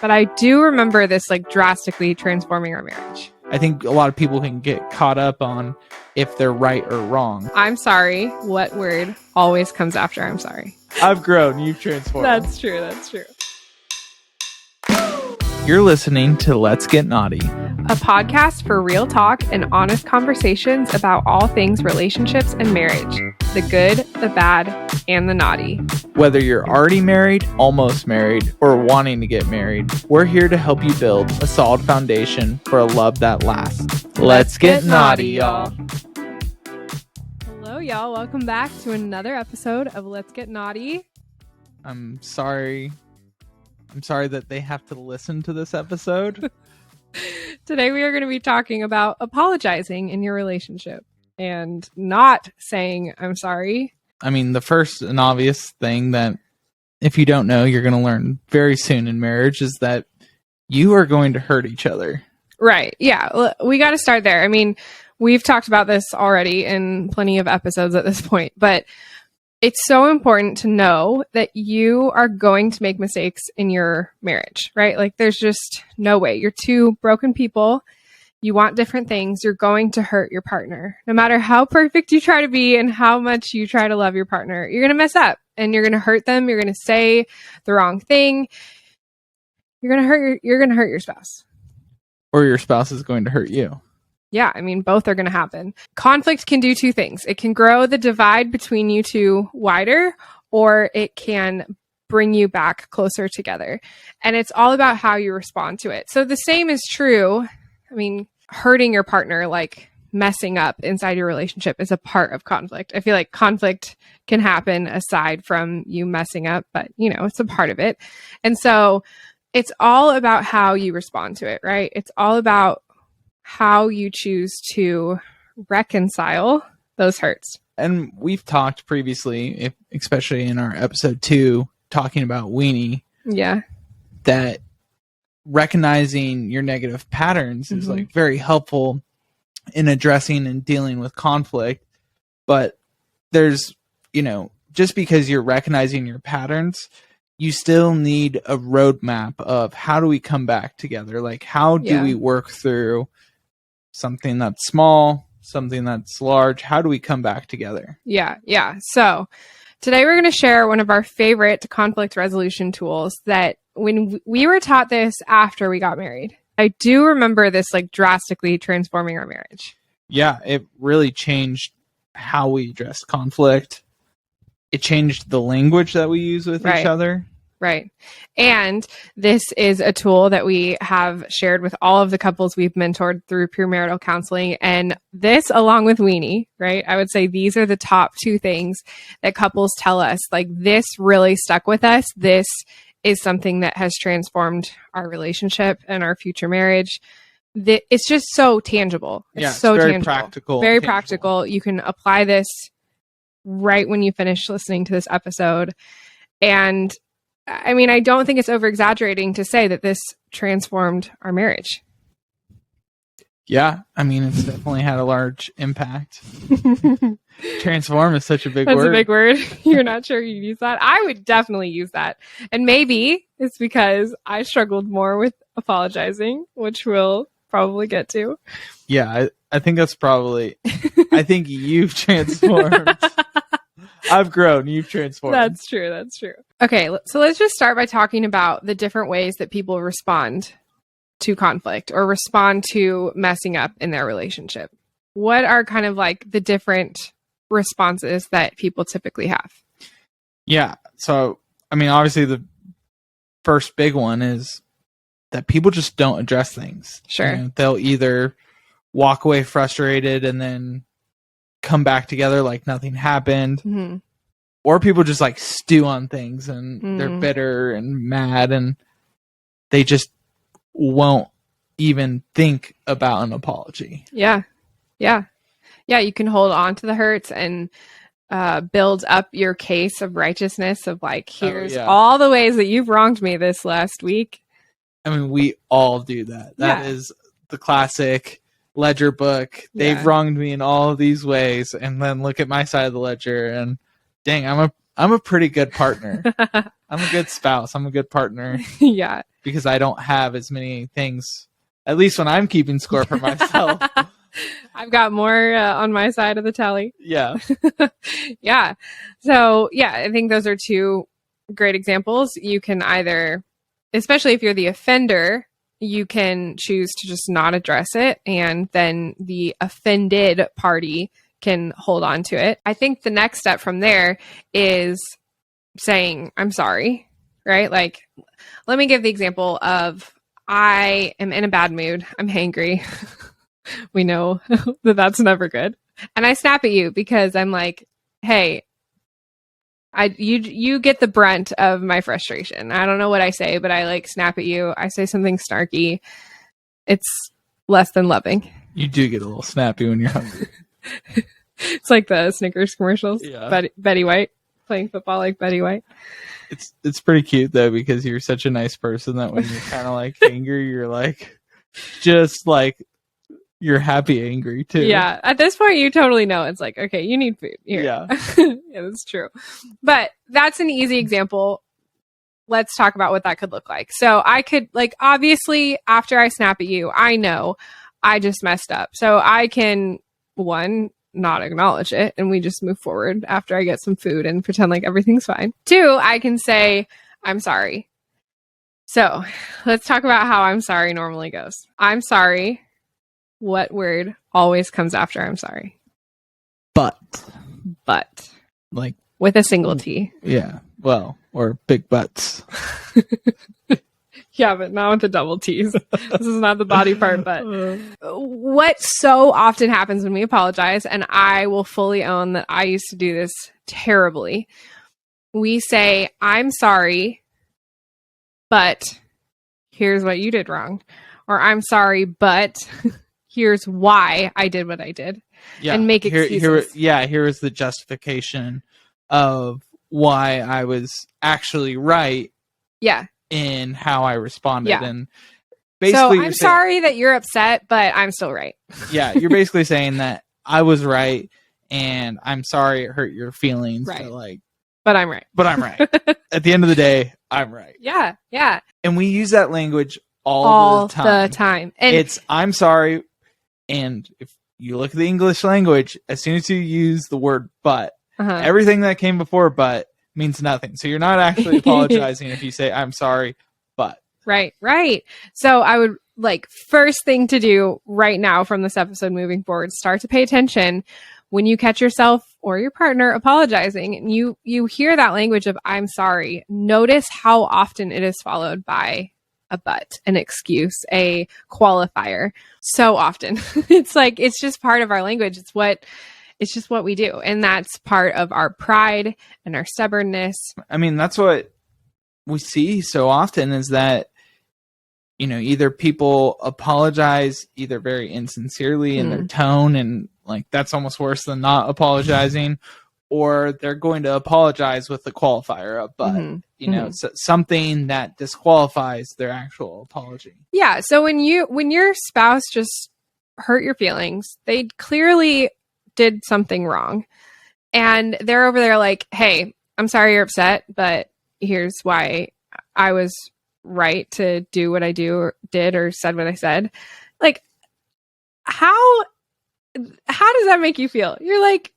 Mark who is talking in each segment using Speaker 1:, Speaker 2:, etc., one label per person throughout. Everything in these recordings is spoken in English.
Speaker 1: But I do remember this like drastically transforming our marriage.
Speaker 2: I think a lot of people can get caught up on if they're right or wrong.
Speaker 1: I'm sorry. What word always comes after I'm sorry?
Speaker 2: I've grown. You've transformed.
Speaker 1: That's true. That's true.
Speaker 2: You're listening to Let's Get Naughty,
Speaker 1: A podcast for real talk and honest conversations about all things relationships and marriage. The good, the bad, and the naughty.
Speaker 2: Whether you're already married, almost married, or wanting to get married, we're here to help you build a solid foundation for a love that lasts. Let's get naughty, y'all.
Speaker 1: Hello, y'all. Welcome back to another episode of Let's Get Naughty.
Speaker 2: I'm sorry that they have to listen to this episode.
Speaker 1: Today we are going to be talking about apologizing in your relationship and not saying I'm sorry.
Speaker 2: I mean, the first and obvious thing that if you don't know, you're going to learn very soon in marriage is that you are going to hurt each other.
Speaker 1: Right. Yeah. We got to start there. I mean, we've talked about this already in plenty of episodes at this point, but it's so important to know that you are going to make mistakes in your marriage, right? Like there's just no way. You're two broken people. You want different things. You're going to hurt your partner. No matter how perfect you try to be and how much you try to love your partner, you're going to mess up and you're going to hurt them. You're going to say the wrong thing. You're going to hurt your spouse.
Speaker 2: Or your spouse is going to hurt you.
Speaker 1: Yeah, I mean, both are going to happen. Conflict can do two things. It can grow the divide between you two wider, or it can bring you back closer together. And it's all about how you respond to it. So the same is true. I mean, hurting your partner, like messing up inside your relationship, is a part of conflict. I feel like conflict can happen aside from you messing up, but it's a part of it. And so it's all about how you respond to it, right? It's all about how you choose to reconcile those hurts.
Speaker 2: And we've talked previously, especially in our episode 2, talking about weenie.
Speaker 1: Yeah.
Speaker 2: That recognizing your negative patterns is like very helpful in addressing and dealing with conflict. But there's, just because you're recognizing your patterns, you still need a roadmap of how do we come back together? Like, how do we work through something that's small, something that's large? How do we come back together?
Speaker 1: Yeah. So today we're going to share one of our favorite conflict resolution tools that when we were taught this after we got married. I do remember this like drastically transforming our marriage.
Speaker 2: Yeah, it really changed how we address conflict. It changed the language that we use with each other.
Speaker 1: Right. And this is a tool that we have shared with all of the couples we've mentored through premarital counseling. And this, along with weenie, right? I would say these are the top 2 things that couples tell us, like, this really stuck with us. This is something that has transformed our relationship and our future marriage. It's just so tangible. It's so
Speaker 2: very
Speaker 1: tangible.
Speaker 2: Practical.
Speaker 1: Very practical. You can apply this right when you finish listening to this episode. And I mean, I don't think it's over-exaggerating to say that this transformed our marriage.
Speaker 2: Yeah, I mean, it's definitely had a large impact. Transform is such a big word.
Speaker 1: That's a big word. You're not sure you use that? I would definitely use that. And maybe it's because I struggled more with apologizing, which we'll probably get to.
Speaker 2: Yeah, I think that's probably... I think you've transformed. I've grown. You've transformed.
Speaker 1: That's true. Okay, so let's just start by talking about the different ways that people respond to conflict or respond to messing up in their relationship. What are kind of like the different responses that people typically have?
Speaker 2: Yeah. So, I mean, obviously the first big one is that people just don't address things.
Speaker 1: Sure.
Speaker 2: They'll either walk away frustrated and then come back together like nothing happened, or people just like stew on things and they're bitter and mad and they just won't even think about an apology.
Speaker 1: Yeah. You can hold on to the hurts and build up your case of righteousness of like, here's all the ways that you've wronged me this last week.
Speaker 2: I mean, we all do that. That is the classic ledger book. They've wronged me in all of these ways, and then look at my side of the ledger and dang, I'm a pretty good partner. I'm a good spouse. I'm a good partner.
Speaker 1: Yeah.
Speaker 2: Because I don't have as many things, at least when I'm keeping score for myself.
Speaker 1: I've got more on my side of the tally.
Speaker 2: Yeah.
Speaker 1: Yeah. So, yeah, I think those are two great examples. You can either, especially if you're the offender, you can choose to just not address it, and then the offended party can hold on to it. I think the next step from there is saying, I'm sorry, right? Like, let me give the example of I am in a bad mood. I'm hangry. We know that that's never good. And I snap at you because I'm like, hey, you get the brunt of my frustration. I don't know what I say, but I like snap at you. I say something snarky. It's less than loving.
Speaker 2: You do get a little snappy when you're hungry.
Speaker 1: It's like the Snickers commercials.
Speaker 2: Yeah.
Speaker 1: Betty White playing football like Betty White.
Speaker 2: It's pretty cute though, because you're such a nice person that when you're kind of like angry, you're like just like you're happy angry too.
Speaker 1: Yeah. At this point, you totally know it's like, okay, you need food. Here.
Speaker 2: Yeah.
Speaker 1: Yeah, that's true. But that's an easy example. Let's talk about what that could look like. So I could, like, obviously, after I snap at you, I know I just messed up. So I can, one, not acknowledge it, and we just move forward after I get some food and pretend like everything's fine. Two, I can say, I'm sorry. So let's talk about how I'm sorry normally goes. I'm sorry. What word always comes after I'm sorry?
Speaker 2: But.
Speaker 1: Like with a single T.
Speaker 2: Yeah. Well, or big butts.
Speaker 1: Yeah, but not with the double T's. This is not the body part, but what so often happens when we apologize, and I will fully own that I used to do this terribly. We say, I'm sorry, but here's what you did wrong. Or I'm sorry, but here's why I did what I did.
Speaker 2: Yeah.
Speaker 1: And make excuses.
Speaker 2: Here is the justification of why I was actually right.
Speaker 1: Yeah.
Speaker 2: In how I responded.
Speaker 1: Yeah.
Speaker 2: And basically
Speaker 1: so I'm sorry that you're upset, but I'm still right.
Speaker 2: Yeah, you're basically saying that I was right and I'm sorry it hurt your feelings.
Speaker 1: Right. But I'm right.
Speaker 2: But I'm right. At the end of the day, I'm right.
Speaker 1: Yeah. Yeah.
Speaker 2: And we use that language all the time.
Speaker 1: And
Speaker 2: it's I'm sorry. And if you look at the English language, as soon as you use the word but, everything that came before but means nothing. So you're not actually apologizing if you say I'm sorry, but.
Speaker 1: Right. So I would like first thing to do right now from this episode moving forward, start to pay attention when you catch yourself or your partner apologizing and you hear that language of I'm sorry. Notice how often it is followed by a but, an excuse, a qualifier. So often. It's just part of our language. It's just what we do. And that's part of our pride and our stubbornness.
Speaker 2: I mean, that's what we see so often is that, you know, either people apologize either very insincerely in their tone, and like that's almost worse than not apologizing, or they're going to apologize with the qualifier of but, you know, something that disqualifies their actual apology. Yeah.
Speaker 1: So when your spouse just hurt your feelings, they clearly did something wrong, and they're over there like, hey, I'm sorry you're upset, but here's why I was right to do what I did or said what I said. Like, how does that make you feel? You're like,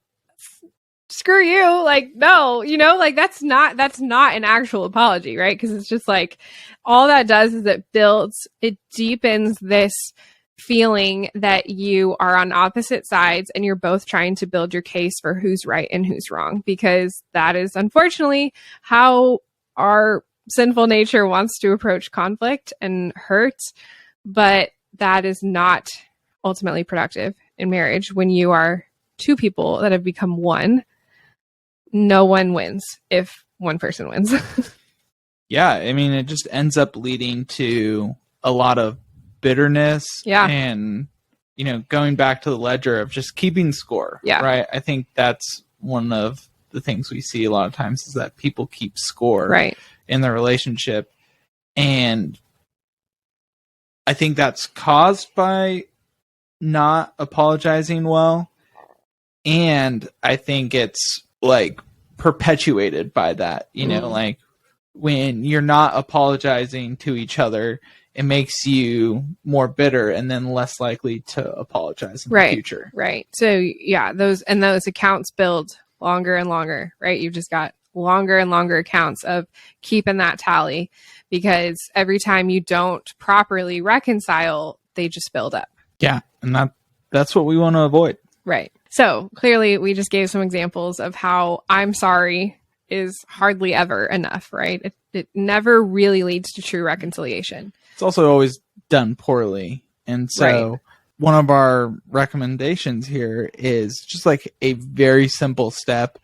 Speaker 1: screw you. Like, no, you know, like that's not an actual apology, right? Because it's just like all that does is it deepens this feeling that you are on opposite sides and you're both trying to build your case for who's right and who's wrong, because that is unfortunately how our sinful nature wants to approach conflict and hurt. But that is not ultimately productive in marriage. When you are two people that have become one, no one wins if one person wins.
Speaker 2: Yeah, I mean, it just ends up leading to a lot of bitterness.
Speaker 1: Yeah.
Speaker 2: And, you know, going back to the ledger of just keeping score.
Speaker 1: Yeah.
Speaker 2: Right. I think that's one of the things we see a lot of times is that people keep score.
Speaker 1: Right.
Speaker 2: In their relationship. And I think that's caused by not apologizing well. And I think it's like perpetuated by that, you know, like when you're not apologizing to each other, it makes you more bitter and then less likely to apologize in the future.
Speaker 1: Right. So yeah, those accounts build longer and longer, right? You've just got longer and longer accounts of keeping that tally, because every time you don't properly reconcile, they just build up.
Speaker 2: Yeah. And that's what we want to avoid.
Speaker 1: Right. So clearly we just gave some examples of how I'm sorry is hardly ever enough, right? It never really leads to true reconciliation.
Speaker 2: It's also always done poorly. And so one of our recommendations here is just like a very simple step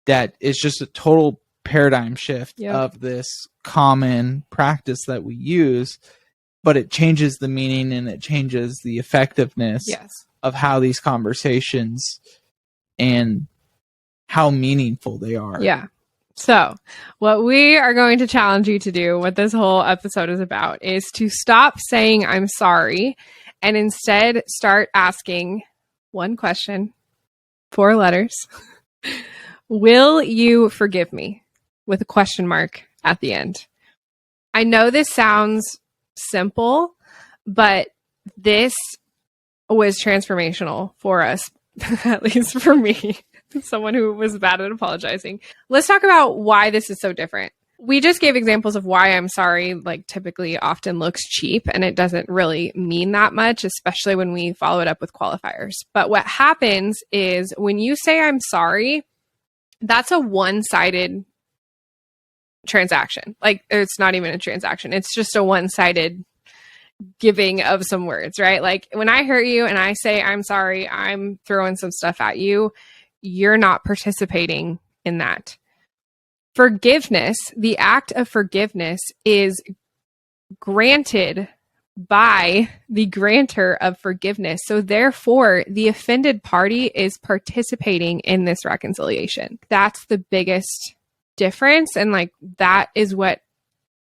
Speaker 2: that is just a total paradigm shift of this common practice that we use, but it changes the meaning and it changes the effectiveness of how these conversations and how meaningful they are.
Speaker 1: Yeah. So what we are going to challenge you to do, what this whole episode is about, is to stop saying I'm sorry and instead start asking one question, 4 letters. Will you forgive me? With a question mark at the end. I know this sounds simple, but this was transformational for us, at least for me, someone who was bad at apologizing. Let's talk about why this is so different. We just gave examples of why I'm sorry, like typically often looks cheap and it doesn't really mean that much, especially when we follow it up with qualifiers. But what happens is when you say I'm sorry, that's a one-sided transaction. Like, it's not even a transaction. It's just a one-sided giving of some words, right? Like when I hurt you and I say, I'm sorry, I'm throwing some stuff at you, you're not participating in that. Forgiveness, the act of forgiveness, is granted by the grantor of forgiveness. So therefore, the offended party is participating in this reconciliation. That's the biggest difference. And like, that is what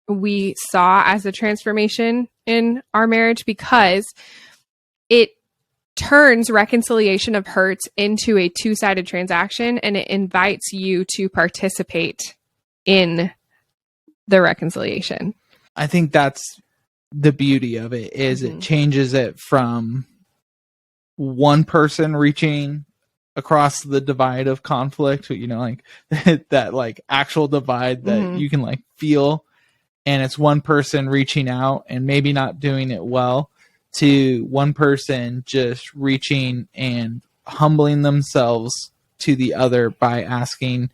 Speaker 1: we saw as a transformation in our marriage, because it turns reconciliation of hurts into a two-sided transaction, and it invites you to participate in the reconciliation.
Speaker 2: I think that's the beauty of it, is it changes it from one person reaching across the divide of conflict, you know, like that like actual divide that you can like feel, and it's one person reaching out and maybe not doing it well, to one person just reaching and humbling themselves to the other by asking,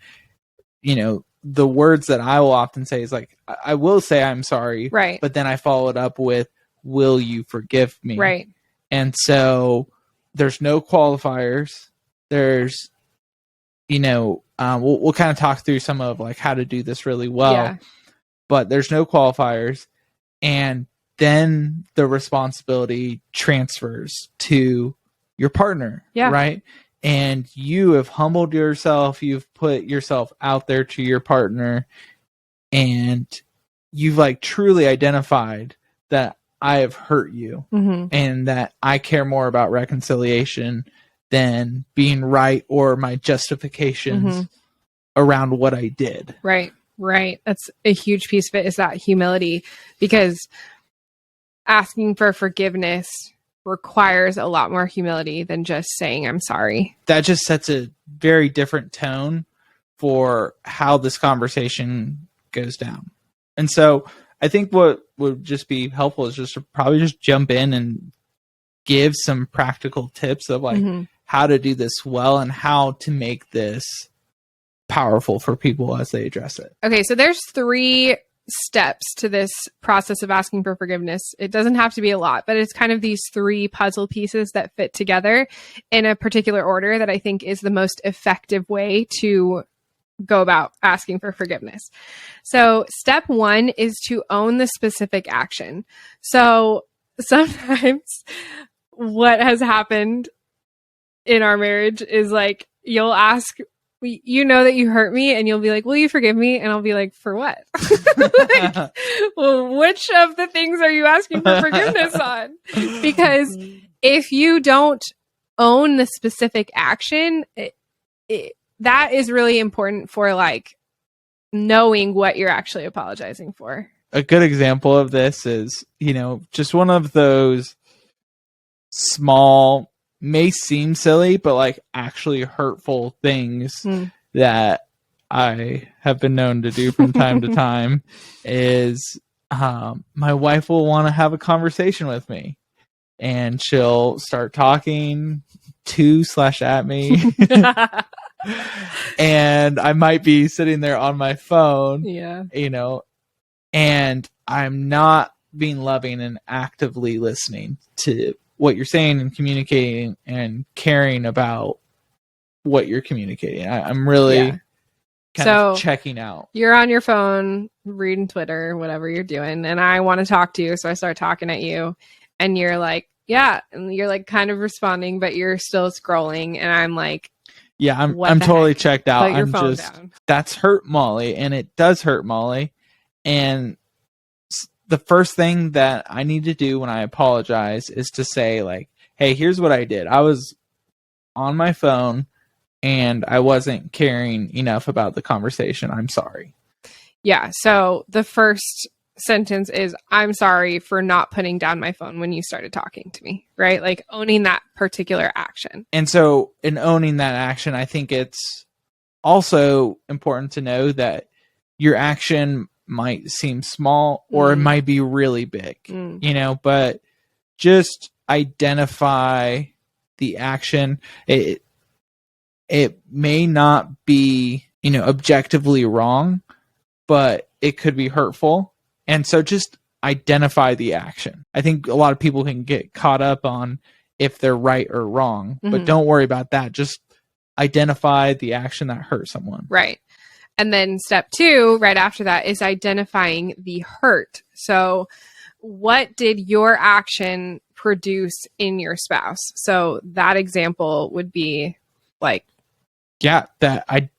Speaker 2: you know, the words that I will often say is like, I will say I'm sorry,
Speaker 1: right?
Speaker 2: But then I follow it up with, will you forgive me?
Speaker 1: Right.
Speaker 2: And so there's no qualifiers. There's, you know, we'll kind of talk through some of like how to do this really well, but there's no qualifiers. And then the responsibility transfers to your partner, right? And you have humbled yourself. You've put yourself out there to your partner, and you've like truly identified that I have hurt you and that I care more about reconciliation than being right or my justifications around what I did.
Speaker 1: Right. Right. That's a huge piece of it, is that humility, because asking for forgiveness requires a lot more humility than just saying I'm sorry.
Speaker 2: That just sets a very different tone for how this conversation goes down. And so I think what would just be helpful is just to probably just jump in and give some practical tips of like how to do this well and how to make this powerful for people as they address it.
Speaker 1: Okay, so there's 3 steps to this process of asking for forgiveness. It doesn't have to be a lot, but it's kind of these 3 puzzle pieces that fit together in a particular order that I think is the most effective way to go about asking for forgiveness. So step 1 is to own the specific action. So sometimes what has happened in our marriage is like, you'll ask, you know that you hurt me, and you'll be like, will you forgive me? And I'll be like, for what? Like, well, which of the things are you asking for forgiveness on? Because if you don't own the specific action, that is really important for like knowing what you're actually apologizing for.
Speaker 2: A good example of this is, just one of those small, may seem silly, but like actually hurtful things that I have been known to do from time to time is my wife will want to have a conversation with me, and she'll start talking to/at me. And I might be sitting there on my phone, and I'm not being loving and actively listening to what you're saying and communicating and caring about what you're communicating. I'm really kind of checking out.
Speaker 1: You're on your phone, reading Twitter, whatever you're doing, and I want to talk to you, so I start talking at you, and you're like, yeah, and you're like kind of responding, but you're still scrolling, and I'm like,
Speaker 2: yeah, I'm totally checked out.
Speaker 1: Put your phone down.
Speaker 2: That's hurt Mollie, and it does hurt Mollie. And the first thing that I need to do when I apologize is to say, like, hey, here's what I did. I was on my phone and I wasn't caring enough about the conversation. I'm sorry.
Speaker 1: Yeah. So the first sentence is, I'm sorry for not putting down my phone when you started talking to me, right? Like owning that particular action.
Speaker 2: And so in owning that action, I think it's also important to know that your action might seem small or it might be really big, but just identify the action. It may not be, objectively wrong, but it could be hurtful. And so just identify the action. I think a lot of people can get caught up on if they're right or wrong, but don't worry about that. Just identify the action that hurt someone.
Speaker 1: Right. And then step 2, right after that, is identifying the hurt. So what did your action produce in your spouse? So that example would be like,
Speaker 2: yeah, that I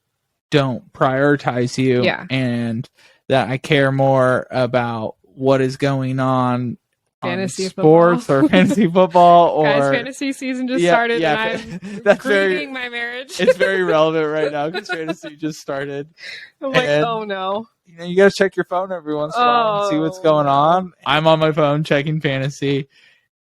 Speaker 2: don't prioritize you, and that I care more about what is going on
Speaker 1: fantasy
Speaker 2: sports
Speaker 1: football.
Speaker 2: Or fantasy football, or
Speaker 1: guys, fantasy season just started, and I'm
Speaker 2: that's
Speaker 1: grieving my marriage.
Speaker 2: It's very relevant right now because fantasy just started.
Speaker 1: I'm like, oh no.
Speaker 2: You gotta check your phone every once in a while and see what's going on. I'm on my phone checking fantasy,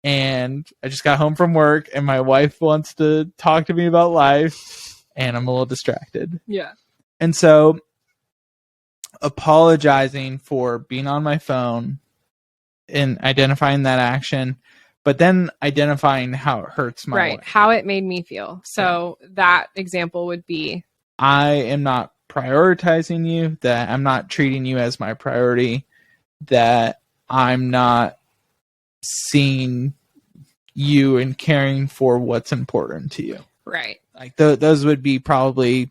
Speaker 2: and I just got home from work, and my wife wants to talk to me about life, and I'm a little distracted.
Speaker 1: Yeah.
Speaker 2: And so apologizing for being on my phone and identifying that action, but then identifying how it hurts my wife.
Speaker 1: How it made me feel. So that example would be,
Speaker 2: I am not prioritizing you, that I'm not treating you as my priority, that I'm not seeing you and caring for what's important to you.
Speaker 1: Right.
Speaker 2: Like those would be probably,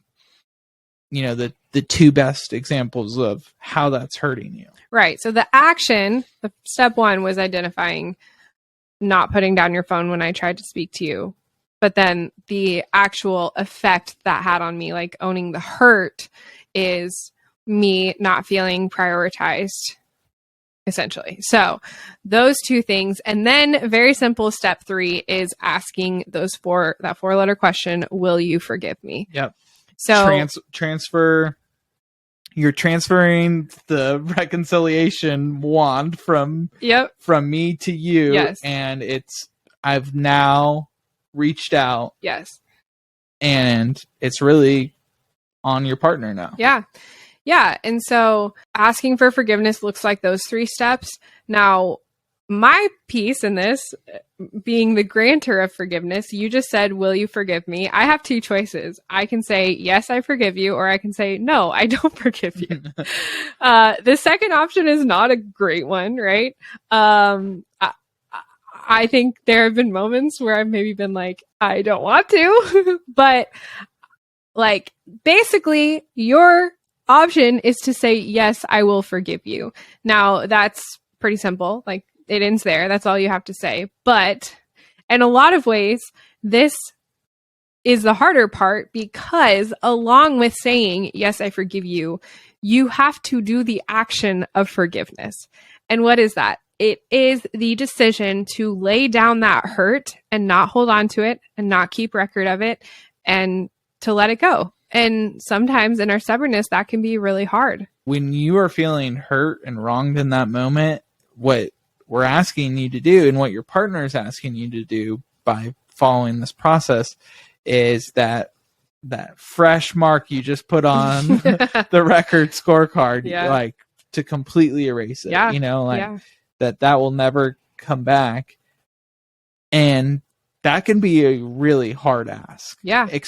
Speaker 2: the 2 best examples of how that's hurting you.
Speaker 1: Right. So the action, the step 1 was identifying not putting down your phone when I tried to speak to you. But then the actual effect that had on me, like owning the hurt, is me not feeling prioritized, essentially. So those 2 things. And then very simple step 3 is asking that 4-letter question, will you forgive me?
Speaker 2: Yep.
Speaker 1: So
Speaker 2: you're transferring the reconciliation wand from me to you.
Speaker 1: Yes.
Speaker 2: And I've now reached out.
Speaker 1: Yes.
Speaker 2: And it's really on your partner now.
Speaker 1: Yeah. Yeah. And so asking for forgiveness looks like those 3 steps. Now, my piece in this, being the grantor of forgiveness, you just said, will you forgive me? I have 2 choices. I can say, yes, I forgive you, or I can say, no, I don't forgive you. The second option is not a great one, right? I think there have been moments where I've maybe been like, I don't want to, but like basically your option is to say, yes, I will forgive you. Now that's pretty simple. Like it ends there. That's all you have to say. But in a lot of ways, this is the harder part because along with saying, yes, I forgive you, you have to do the action of forgiveness. And what is that? It is the decision to lay down that hurt and not hold on to it and not keep record of it and to let it go. And sometimes in our stubbornness, that can be really hard.
Speaker 2: when you are feeling hurt and wronged in that moment, what we're asking you to do and what your partner is asking you to do by following this process is that fresh mark you just put on the record scorecard, like to completely erase it, that will never come back. And that can be a really hard ask.
Speaker 1: Yeah.
Speaker 2: Like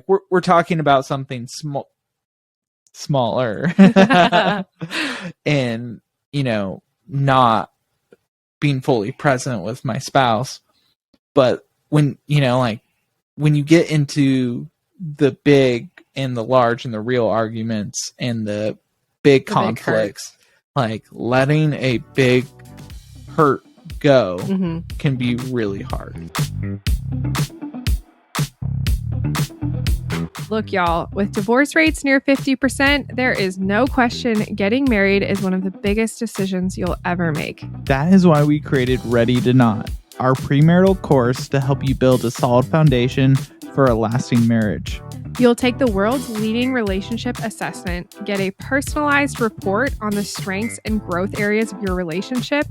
Speaker 2: we're talking about something smaller and, not being fully present with my spouse. But when, when you get into the big and the large and the real arguments and the big conflicts, like letting a big hurt go can be really hard.
Speaker 1: Look, y'all, with divorce rates near 50%, there is no question getting married is one of the biggest decisions you'll ever make.
Speaker 3: That is why we created Ready to Not, our premarital course to help you build a solid foundation for a lasting marriage.
Speaker 1: You'll take the world's leading relationship assessment, get a personalized report on the strengths and growth areas of your relationship,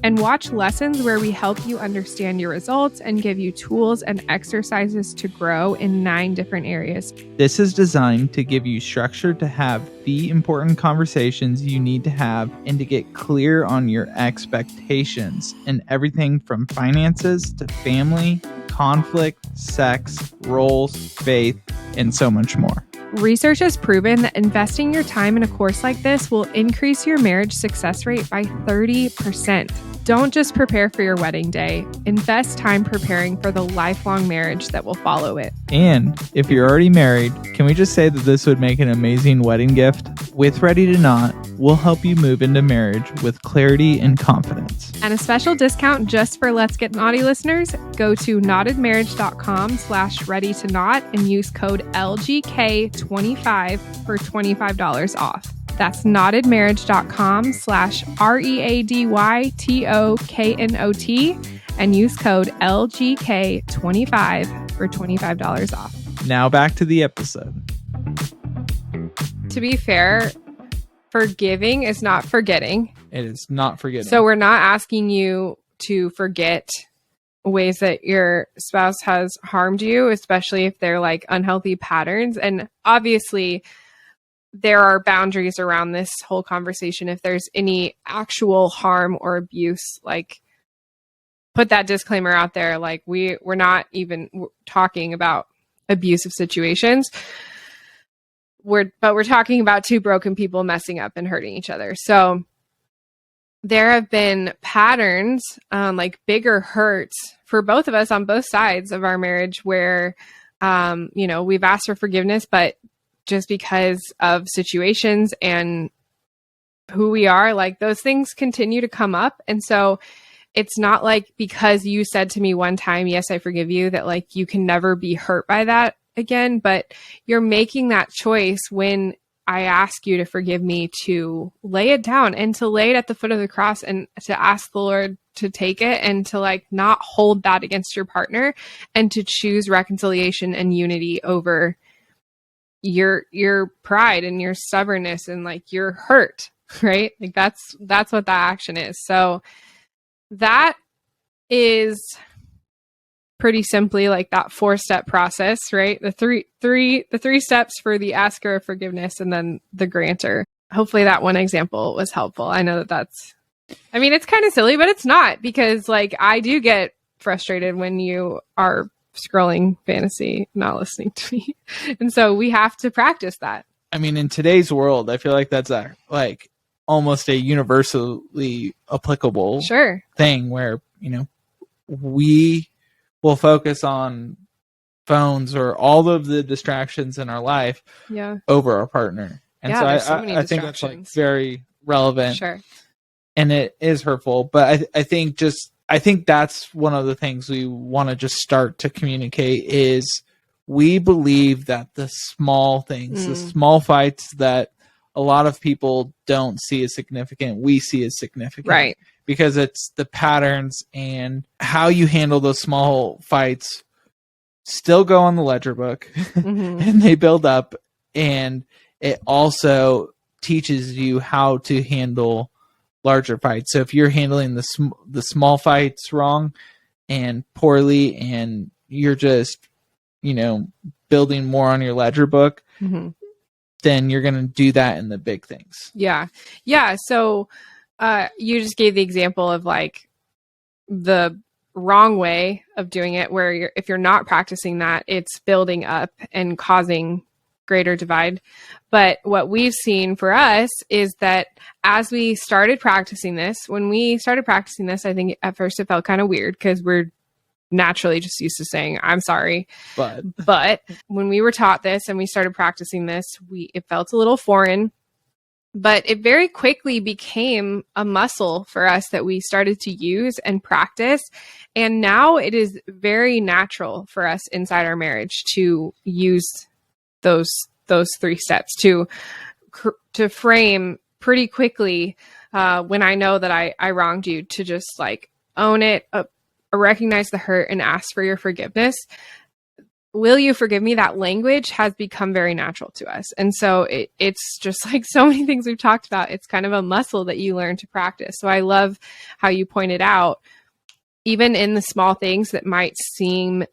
Speaker 1: and watch lessons where we help you understand your results and give you tools and exercises to grow in 9 different areas.
Speaker 3: This is designed to give you structure to have the important conversations you need to have and to get clear on your expectations in everything from finances to family, conflict, sex, roles, faith, and so much more.
Speaker 1: Research has proven that investing your time in a course like this will increase your marriage success rate by 30%. Don't just prepare for your wedding day. Invest time preparing for the lifelong marriage that will follow it.
Speaker 3: And if you're already married, can we just say that this would make an amazing wedding gift? With Ready to Not, we'll help you move into marriage with clarity and confidence.
Speaker 1: And a special discount just for Let's Get Naughty listeners, go to knottedmarriage.com/ready-to-knot and use code LGK25 for $25 off. That's knottedmarriage.com/READYTOKNOT and use code LGK25 for $25 off.
Speaker 3: Now back to the episode.
Speaker 1: To be fair, forgiving is not forgetting.
Speaker 2: It is not forgetting.
Speaker 1: So we're not asking you to forget ways that your spouse has harmed you, especially if they're like unhealthy patterns. And obviously, there are boundaries around this whole conversation. If there's any actual harm or abuse, like put that disclaimer out there. Like we're not even talking about abusive situations. We're talking about 2 broken people messing up and hurting each other. So there have been patterns, like bigger hurts for both of us on both sides of our marriage where, we've asked for forgiveness, but just because of situations and who we are, like those things continue to come up. And so it's not like because you said to me one time, yes, I forgive you, that like you can never be hurt by that again, but you're making that choice when I ask you to forgive me to lay it down and to lay it at the foot of the cross and to ask the Lord to take it and to like not hold that against your partner and to choose reconciliation and unity over your pride and your stubbornness and like your hurt, right? Like that's what that action is. So that is pretty simply like that 4-step process, right? The three steps for the asker of forgiveness and then the grantor. Hopefully that one example was helpful. I know it's kind of silly, but it's not, because like I do get frustrated when you are scrolling fantasy, not listening to me. And so we have to practice that.
Speaker 2: I mean, in today's world, I feel like that's like almost a universally applicable thing where, we will focus on phones or all of the distractions in our life over our partner. And so I think that's like very relevant.
Speaker 1: Sure.
Speaker 2: And it is hurtful, but I think that's one of the things we want to just start to communicate is we believe that the small things, the small fights that a lot of people don't see as significant, we see as significant.
Speaker 1: Right.
Speaker 2: Because it's the patterns and how you handle those small fights still go on the ledger book and they build up. And it also teaches you how to handle larger fights. So if you're handling the small fights wrong and poorly, and you're just, building more on your ledger book, then you're going to do that in the big things.
Speaker 1: Yeah. Yeah. So you just gave the example of like the wrong way of doing it, where if you're not practicing that, it's building up and causing greater divide. But what we've seen for us is that as we started practicing this, I think at first it felt kind of weird because we're naturally just used to saying, I'm sorry. But when we were taught this and we started practicing this, it felt a little foreign, but it very quickly became a muscle for us that we started to use and practice. And now it is very natural for us inside our marriage to use those 3 steps to frame pretty quickly when I know that I wronged you, to just like own it, recognize the hurt, and ask for your forgiveness. Will you forgive me? That language has become very natural to us. And so it's just like so many things we've talked about. It's kind of a muscle that you learn to practice. So I love how you pointed out, even in the small things that might seem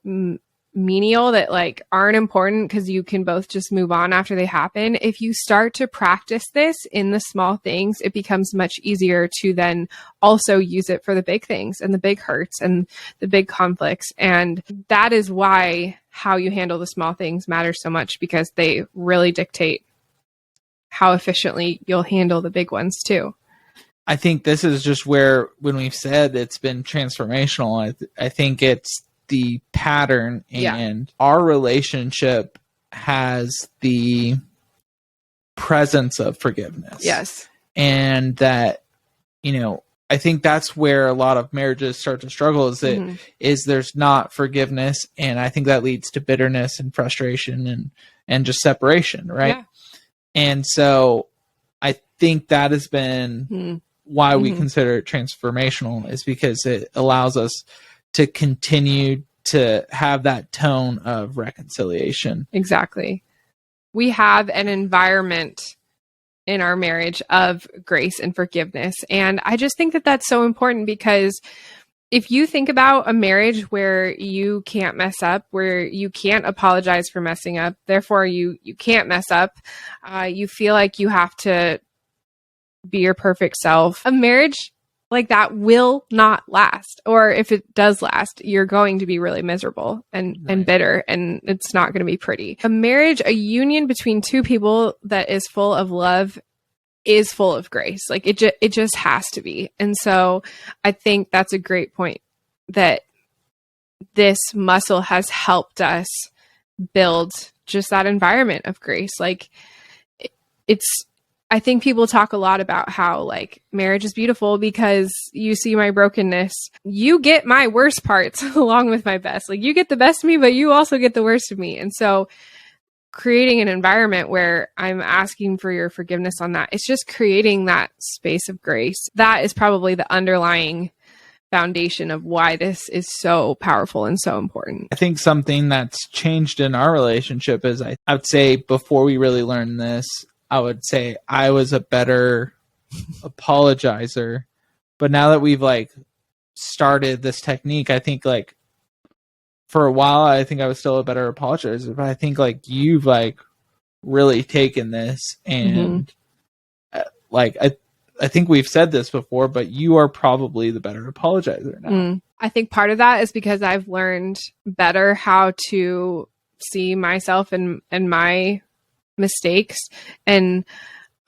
Speaker 1: menial, that like aren't important because you can both just move on after they happen. If you start to practice this in the small things, it becomes much easier to then also use it for the big things and the big hurts and the big conflicts. And that is why how you handle the small things matters so much, because they really dictate how efficiently you'll handle the big ones too.
Speaker 2: I think this is just where, when we've said it's been transformational, I think it's the pattern, and our relationship has the presence of forgiveness.
Speaker 1: Yes.
Speaker 2: And that, I think that's where a lot of marriages start to struggle, is that is there's not forgiveness. And I think that leads to bitterness and frustration and just separation. Right. Yeah. And so I think that has been why we consider it transformational, is because it allows us to continue to have that tone of reconciliation.
Speaker 1: Exactly. We have an environment in our marriage of grace and forgiveness. And I just think that that's so important, because if you think about a marriage where you can't mess up, where you can't apologize for messing up, therefore you can't mess up, you feel like you have to be your perfect self, a marriage like that will not last. Or if it does last, you're going to be really miserable and bitter, and it's not going to be pretty. A marriage, a union between two people that is full of love, is full of grace. Like it just has to be. And so I think that's a great point, that this muscle has helped us build just that environment of grace. Like I think people talk a lot about how like marriage is beautiful because you see my brokenness. You get my worst parts along with my best. Like you get the best of me, but you also get the worst of me. And so creating an environment where I'm asking for your forgiveness on that, it's just creating that space of grace. That is probably the underlying foundation of why this is so powerful and so important.
Speaker 2: I think something that's changed in our relationship is I would say before we really learned this, I would say I was a better apologizer. But now that we've like started this technique, I think like for a while, I think I was still a better apologizer. But I think like you've like really taken this and like I think we've said this before, but you are probably the better apologizer now.
Speaker 1: I think part of that is because I've learned better how to see myself and my mistakes,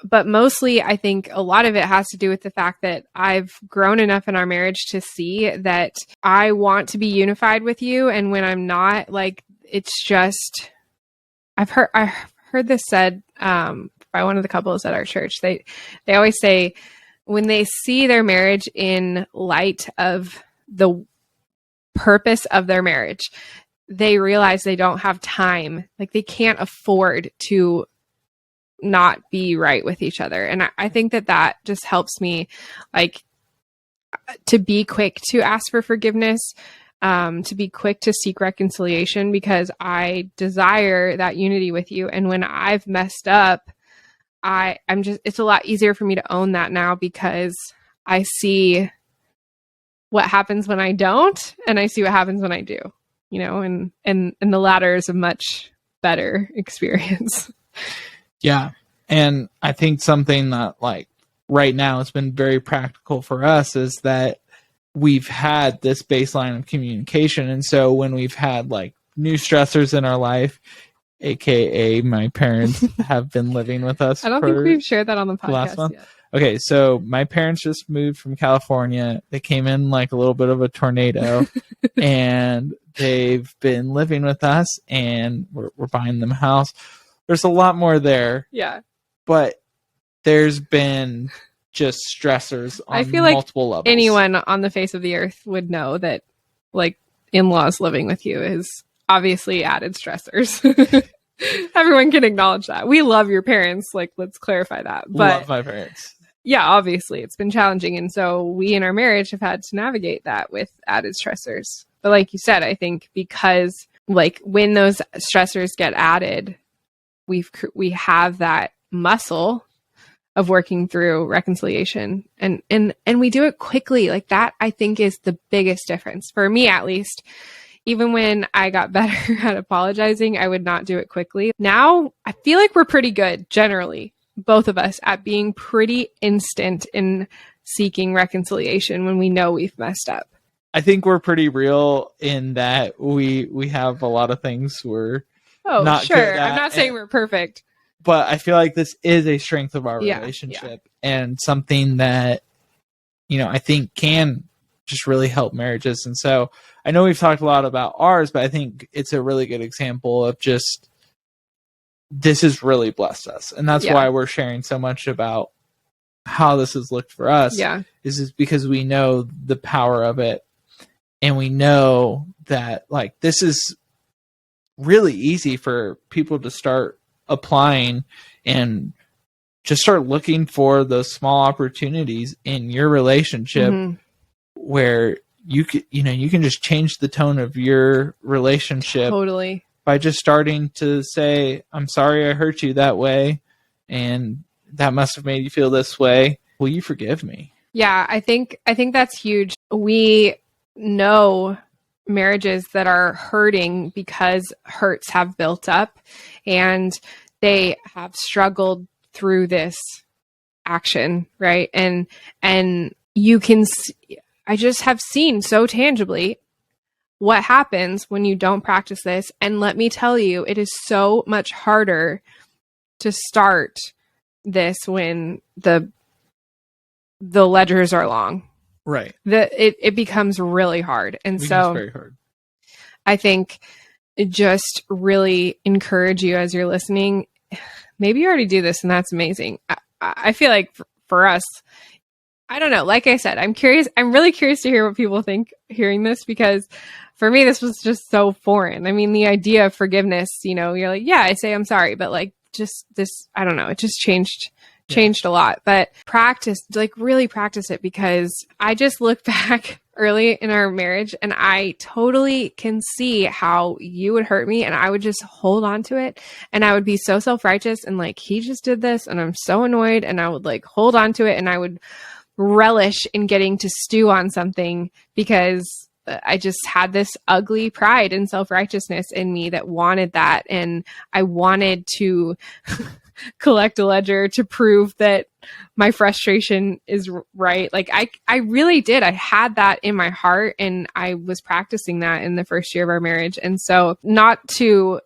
Speaker 1: but mostly I think a lot of it has to do with the fact that I've grown enough in our marriage to see that I want to be unified with you, and when I'm not, like it's just I heard this said by one of the couples at our church. They always say when they see their marriage in light of the purpose of their marriage, they realize they don't have time. Like they can't afford to not be right with each other. And I think that just helps me like to be quick to ask for forgiveness, to be quick to seek reconciliation, because I desire that unity with you. And when I've messed up, it's a lot easier for me to own that now because I see what happens when I don't, and I see what happens when I do, and the latter is a much better experience.
Speaker 2: Yeah. And I think something that like right now has been very practical for us is that we've had this baseline of communication. And so when we've had like new stressors in our life, aka my parents have been living with us.
Speaker 1: I don't think we've shared that on the podcast
Speaker 2: last month
Speaker 1: yet.
Speaker 2: Okay, so my parents just moved from California. They came in like a little bit of a tornado, and they've been living with us, and we're buying them a house. There's a lot more there.
Speaker 1: Yeah.
Speaker 2: But there's been just stressors on
Speaker 1: I feel like
Speaker 2: multiple levels.
Speaker 1: Anyone on the face of the earth would know that like in-laws living with you is obviously added stressors. Everyone can acknowledge that. We love your parents. Like, let's clarify that. But
Speaker 2: love my parents.
Speaker 1: Yeah, obviously it's been challenging. And so we in our marriage have had to navigate that with added stressors. But like you said, I think because like when those stressors get added, we have that muscle of working through reconciliation and we do it quickly. Like that, I think is the biggest difference for me, at least. Even when I got better at apologizing, I would not do it quickly. Now I feel like we're pretty good generally, both of us, at being pretty instant in seeking reconciliation when we know we've messed up.
Speaker 2: I think we're pretty real in that we have a lot of things we're not
Speaker 1: sure.
Speaker 2: good at.
Speaker 1: I'm not saying we're perfect.
Speaker 2: But I feel like this is a strength of our relationship and something that, I think can just really help marriages. And so I know we've talked a lot about ours, but I think it's a really good example of just this has really blessed us. And that's why we're sharing so much about how this has looked for us.
Speaker 1: Yeah.
Speaker 2: Is because we know the power of it. And we know that like this is really easy for people to start applying and just start looking for those small opportunities in your relationship where you can just change the tone of your relationship
Speaker 1: totally
Speaker 2: by just starting to say, I'm sorry I hurt you that way and that must have made you feel this way. Will you forgive me?
Speaker 1: Yeah, I think that's huge. We know marriages that are hurting because hurts have built up and they have struggled through this action, right? And you can see, I just have seen so tangibly what happens when you don't practice this. And let me tell you, it is so much harder to start this when the ledgers are long.
Speaker 2: Right.
Speaker 1: It becomes really hard. And so
Speaker 2: very hard.
Speaker 1: I think just really encourage you as you're listening. Maybe you already do this and that's amazing. I feel like for us, I don't know. Like I said, I'm curious. I'm really curious to hear what people think hearing this, because for me, this was just so foreign. I mean, the idea of forgiveness, you're like, yeah, I say I'm sorry, but like just this, I don't know. It just changed a lot, but really practice it, because I just look back early in our marriage and I totally can see how you would hurt me and I would just hold on to it and I would be so self-righteous and like, he just did this and I'm so annoyed, and I would like hold on to it and I would relish in getting to stew on something because I just had this ugly pride and self-righteousness in me that wanted that. And I wanted to collect a ledger to prove that my frustration is right. Like I really did. I had that in my heart and I was practicing that in the first year of our marriage. And so, not to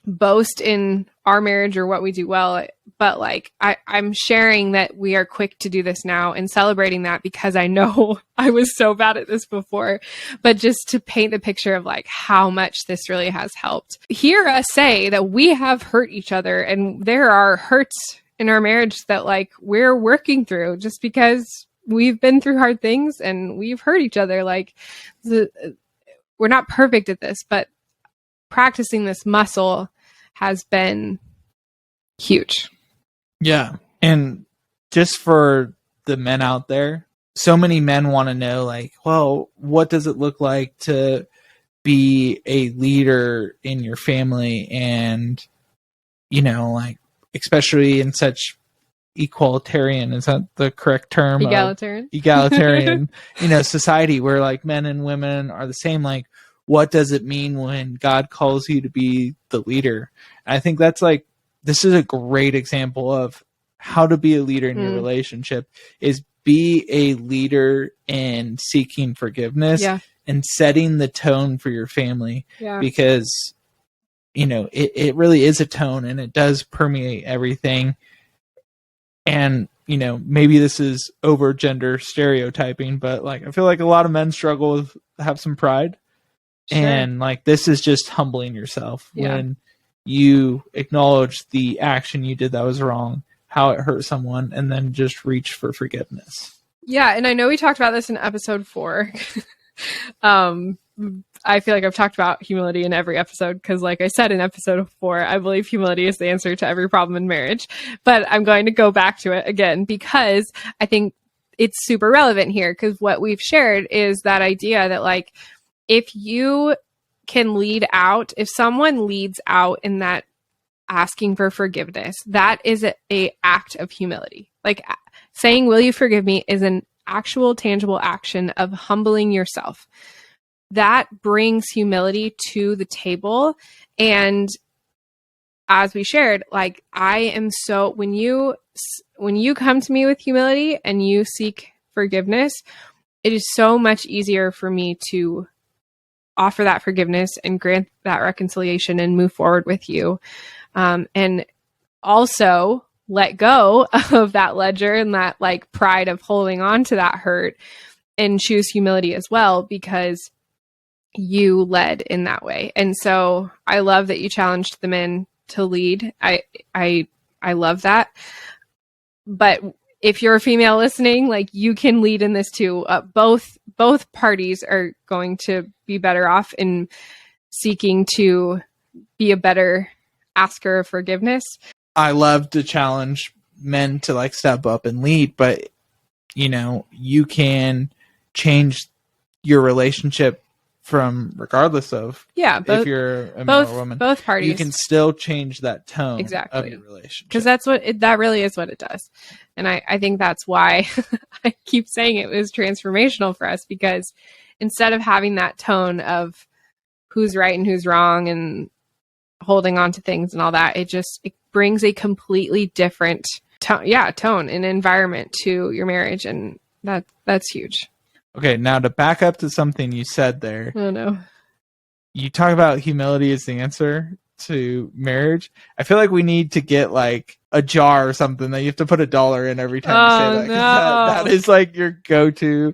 Speaker 1: boast in our marriage or what we do well, but like I'm sharing that we are quick to do this now and celebrating that, because I know I was so bad at this before, but just to paint the picture of like how much this really has helped. Hear us say that we have hurt each other and there are hurts in our marriage that like we're working through just because we've been through hard things and we've hurt each other. Like we're not perfect at this, but practicing this muscle has been huge.
Speaker 2: Yeah. And just for the men out there, so many men want to know, like, well, what does it look like to be a leader in your family? And, like, especially in such equalitarian, is that the correct term?
Speaker 1: Egalitarian,
Speaker 2: society where like men and women are the same. Like, what does it mean when God calls you to be the leader? And I think that's like, this is a great example of how to be a leader in your relationship, is be a leader in seeking forgiveness and setting the tone for your family, because it really is a tone, and it does permeate everything. And maybe this is over gender stereotyping, but like I feel like a lot of men struggle with have some pride. Sure. And like this is just humbling yourself when you acknowledge the action you did that was wrong, how it hurt someone, and then just reach for forgiveness.
Speaker 1: Yeah, and I know we talked about this in episode 4. I feel like I've talked about humility in every episode because, like I said in episode 4, I believe humility is the answer to every problem in marriage. But I'm going to go back to it again because I think it's super relevant here, because what we've shared is that idea that, like, if you can lead out, if someone leads out in that asking for forgiveness, that is a act of humility. Like saying, "Will you forgive me?" is an actual tangible action of humbling yourself. That brings humility to the table. And as we shared, like I am so, when you come to me with humility and you seek forgiveness, it is so much easier for me to offer that forgiveness and grant that reconciliation and move forward with you. And also let go of that ledger and that like pride of holding on to that hurt, and choose humility as well, because you led in that way. And so I love that you challenged the men to lead. I love that. But if you're a female listening, like you can lead in this too. Both parties are going to be better off in seeking to be a better asker of forgiveness.
Speaker 2: I love to challenge men to like step up and lead, but you can change your relationship from regardless of if you're a man or a woman.
Speaker 1: Both parties.
Speaker 2: You can still change that tone
Speaker 1: of
Speaker 2: your relationship.
Speaker 1: Because that really is what it does. And I think that's why I keep saying it was transformational for us, because instead of having that tone of who's right and who's wrong and holding on to things and all that, it brings a completely different tone and environment to your marriage. And that's huge.
Speaker 2: Okay, now to back up to something you said there.
Speaker 1: Oh no.
Speaker 2: You talk about humility as the answer to marriage. I feel like we need to get like a jar or something that you have to put $1 in every time you say that.
Speaker 1: No.
Speaker 2: That is like your go-to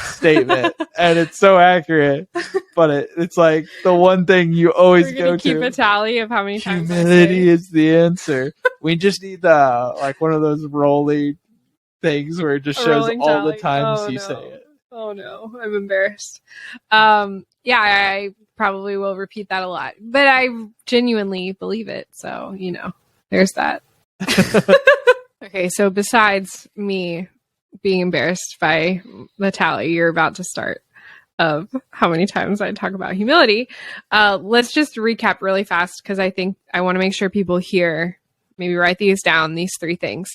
Speaker 2: statement. And it's so accurate. But it's like the one thing you always go to.
Speaker 1: Keep a tally of how many times
Speaker 2: humility is the answer. We just need like one of those rolling things where it just shows all the times you say it.
Speaker 1: Oh no, I'm embarrassed. I probably will repeat that a lot, but I genuinely believe it. So, there's that. Okay, so besides me being embarrassed by the tally you're about to start of how many times I talk about humility, let's just recap really fast, because I think I want to make sure people hear, maybe write these down, these 3 things.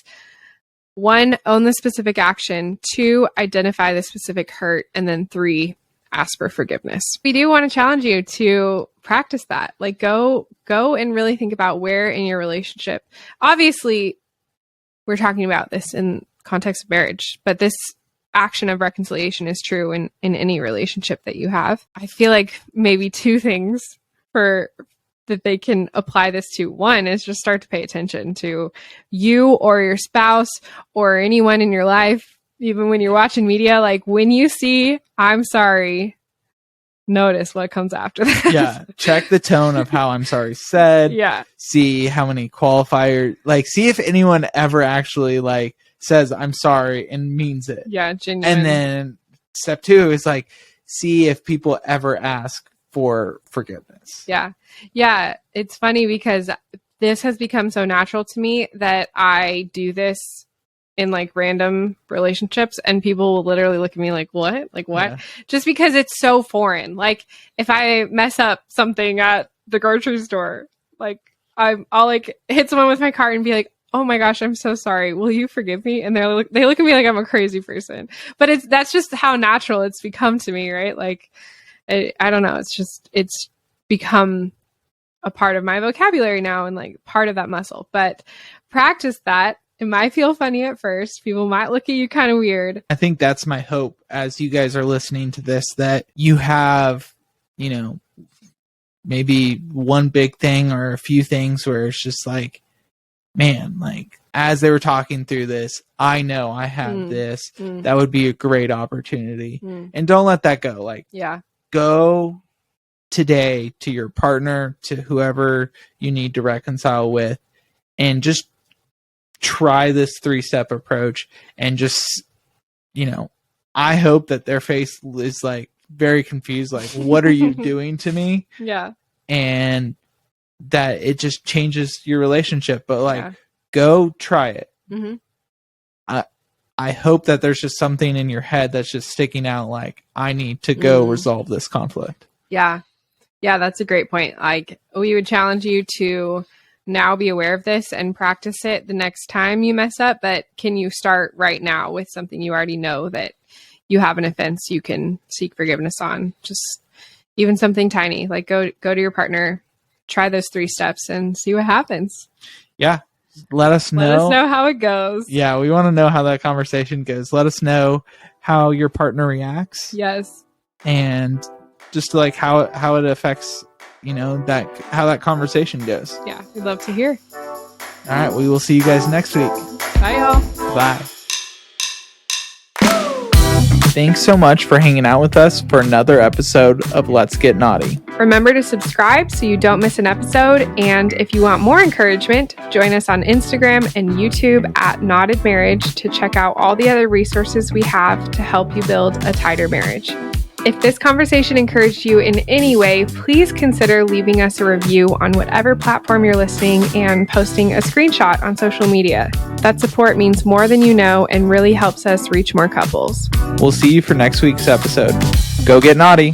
Speaker 1: 1, own the specific action. 2, identify the specific hurt. And then 3, ask for forgiveness. We do want to challenge you to practice that. Like go and really think about where in your relationship. Obviously, we're talking about this in context of marriage, but this action of reconciliation is true in any relationship that you have. I feel like maybe 2 things that they can apply this to. 1 is just start to pay attention to you or your spouse or anyone in your life, even when you're watching media. Like when you see, "I'm sorry," notice what comes after that.
Speaker 2: Yeah. Check the tone of how "I'm sorry" said.
Speaker 1: Yeah.
Speaker 2: See how many qualifiers, like see if anyone ever actually like says "I'm sorry" and means it.
Speaker 1: Yeah. Genuine.
Speaker 2: And then step 2 is like, see if people ever ask for forgiveness.
Speaker 1: Yeah. Yeah. It's funny because this has become so natural to me that I do this in like random relationships, and people will literally look at me like, what? Like what? Yeah. Just because it's so foreign. Like if I mess up something at the grocery store, like I'll like hit someone with my cart and be like, "Oh my gosh, I'm so sorry. Will you forgive me?" And they look at me like I'm a crazy person. But that's just how natural it's become to me, right? Like I don't know. It's become a part of my vocabulary now and like part of that muscle. But practice that. It might feel funny at first. People might look at you kind of weird.
Speaker 2: I think that's my hope as you guys are listening to this, that you have, you know, maybe one big thing or a few things where it's just like, man, like as they were talking through this, I know I have this. That would be a great opportunity. And don't let that go. Like, go today to your partner, to whoever you need to reconcile with, and just try this 3-step approach. And just, you know, I hope that their face is like very confused, like, what are you doing to me?
Speaker 1: Yeah.
Speaker 2: And that it just changes your relationship. But like, go try it. I hope that there's just something in your head that's just sticking out, like, I need to go resolve this conflict.
Speaker 1: Yeah, that's a great point. Like, we would challenge you to now be aware of this and practice it the next time you mess up. But can you start right now with something you already know that you have an offense you can seek forgiveness on? Just even something tiny, like go to your partner, try those 3 steps and see what happens.
Speaker 2: Yeah. Let us know
Speaker 1: how it goes.
Speaker 2: Yeah, we want to know how that conversation goes. Let us know how your partner reacts.
Speaker 1: Yes.
Speaker 2: And just like how it affects, you know, how that conversation goes.
Speaker 1: Yeah, we'd love to hear.
Speaker 2: All right, we will see you guys next week.
Speaker 1: Bye, y'all.
Speaker 2: Bye. Thanks so much for hanging out with us for another episode of Let's Get Naughty.
Speaker 1: Remember to subscribe so you don't miss an episode. And if you want more encouragement, join us on Instagram and YouTube at Knotted Marriage to check out all the other resources we have to help you build a tighter marriage. If this conversation encouraged you in any way, please consider leaving us a review on whatever platform you're listening and posting a screenshot on social media. That support means more than you know and really helps us reach more couples.
Speaker 2: We'll see you for next week's episode. Go get naughty.